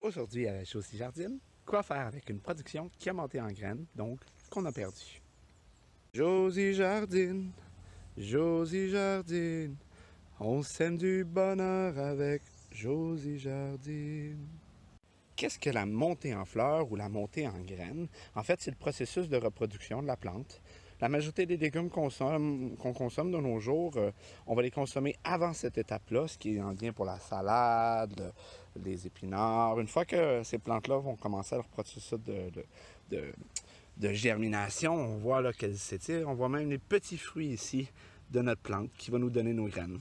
Aujourd'hui à Josie Jardine, quoi faire avec une production qui a monté en graines, donc qu'on a perdu. Josie Jardine, Josie Jardine, on sème du bonheur avec Josie Jardine. Qu'est-ce que la montée en fleurs ou la montée en graines? En fait, c'est le processus de reproduction de la plante. La majorité des légumes qu'on consomme de nos jours, on va les consommer avant cette étape-là, ce qui est en lien pour la salade, les épinards. Une fois que ces plantes-là vont commencer leur processus de germination, on voit là qu'elles s'étirent. On voit même les petits fruits ici de notre plante qui va nous donner nos graines.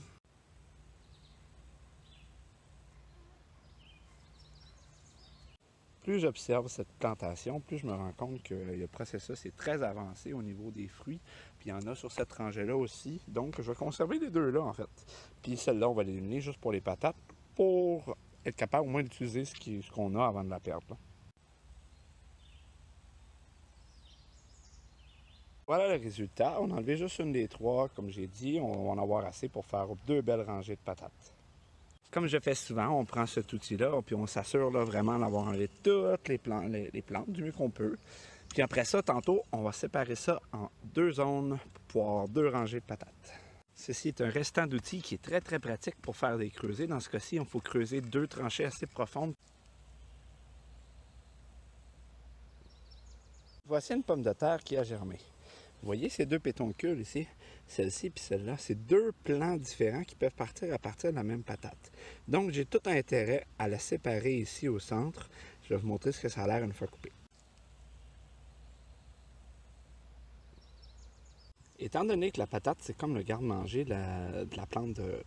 Plus j'observe cette plantation, plus je me rends compte que le processus est très avancé au niveau des fruits. Puis il y en a sur cette rangée-là aussi. Donc je vais conserver les deux-là en fait. Puis celle-là, on va l'éliminer juste pour les patates pour être capable au moins d'utiliser ce qu'on a avant de la perdre. Là. Voilà le résultat. On a enlevé juste une des trois, comme j'ai dit. On va en avoir assez pour faire deux belles rangées de patates. Comme je fais souvent, on prend cet outil-là, puis on s'assure vraiment d'avoir enlevé toutes les plantes du mieux qu'on peut. Puis après ça, tantôt, on va séparer ça en deux zones pour avoir deux rangées de patates. Ceci est un restant d'outils qui est très très pratique pour faire des creusets. Dans ce cas-ci, il faut creuser deux tranchées assez profondes. Voici une pomme de terre qui a germé. Vous voyez ces deux pétoncules ici, celle-ci et celle-là, c'est deux plants différents qui peuvent partir à partir de la même patate. Donc j'ai tout intérêt à la séparer ici au centre. Je vais vous montrer ce que ça a l'air une fois coupé. Étant donné que la patate, c'est comme le garde-manger de la plante de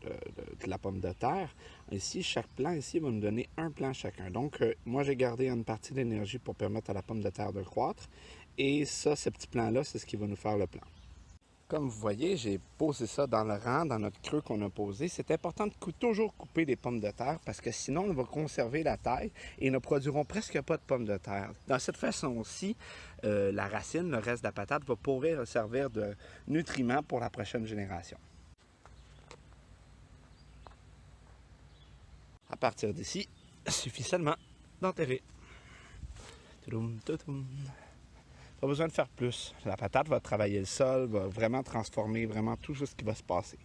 la pomme de terre, ici, chaque plant ici va nous donner un plant chacun. Donc, moi, j'ai gardé une partie de l'énergie pour permettre à la pomme de terre de croître. Et ça, ce petit plant-là, c'est ce qui va nous faire le plant. Comme vous voyez, j'ai posé ça dans le rang, dans notre creux qu'on a posé. C'est important de toujours couper des pommes de terre parce que sinon, on va conserver la taille et ne produiront presque pas de pommes de terre. Dans cette façon-ci, la racine, le reste de la patate, va pouvoir servir de nutriments pour la prochaine génération. À partir d'ici, il suffit seulement d'enterrer. Pas besoin de faire plus. La patate va travailler le sol, va vraiment transformer vraiment tout ce qui va se passer.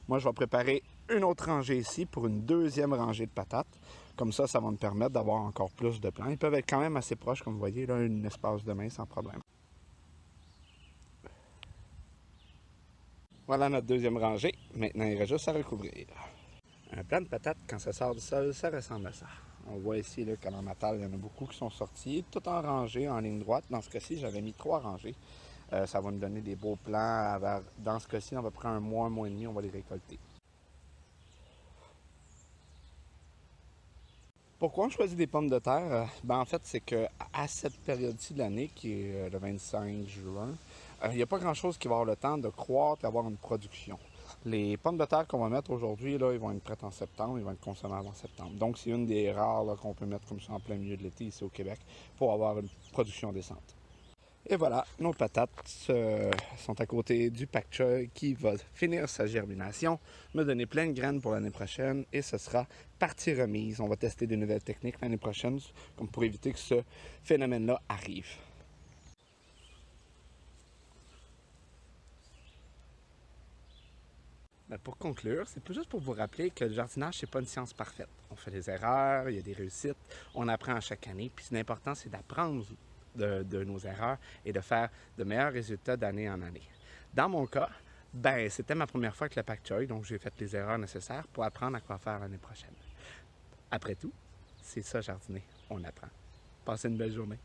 Moi, je vais préparer une autre rangée ici pour une deuxième rangée de patates. Comme ça, ça va me permettre d'avoir encore plus de plants. Ils peuvent être quand même assez proches, comme vous voyez, là, un espace de main sans problème. Voilà notre deuxième rangée. Maintenant, il reste juste à recouvrir. Un plant de patate, quand ça sort du sol, ça ressemble à ça. On voit ici là, qu'à ma table, il y en a beaucoup qui sont sortis, tout en rangée, en ligne droite. Dans ce cas-ci, j'avais mis 3 rangées. Ça va nous donner des beaux plants. Dans ce cas-ci, à peu près un mois et demi, on va les récolter. Pourquoi on choisit des pommes de terre? En fait, c'est qu'à cette période-ci de l'année, qui est le 25 juin, il n'y a pas grand-chose qui va avoir le temps de croître et avoir une production. Les pommes de terre qu'on va mettre aujourd'hui, là, ils vont être prêtes en septembre, ils vont être consommées en septembre. Donc, c'est une des rares qu'on peut mettre comme ça en plein milieu de l'été ici au Québec pour avoir une production décente. Et voilà, nos patates sont à côté du pak choy qui va finir sa germination, me donner plein de graines pour l'année prochaine et ce sera partie remise. On va tester de nouvelles techniques l'année prochaine comme pour éviter que ce phénomène-là arrive. Pour conclure, c'est plus juste pour vous rappeler que le jardinage, c'est pas une science parfaite. On fait des erreurs, il y a des réussites, on apprend à chaque année, puis l'important, c'est d'apprendre de nos erreurs et de faire de meilleurs résultats d'année en année. Dans mon cas, c'était ma première fois avec le pak choy, donc j'ai fait les erreurs nécessaires pour apprendre à quoi faire l'année prochaine. Après tout, c'est ça jardiner, on apprend. Passez une belle journée.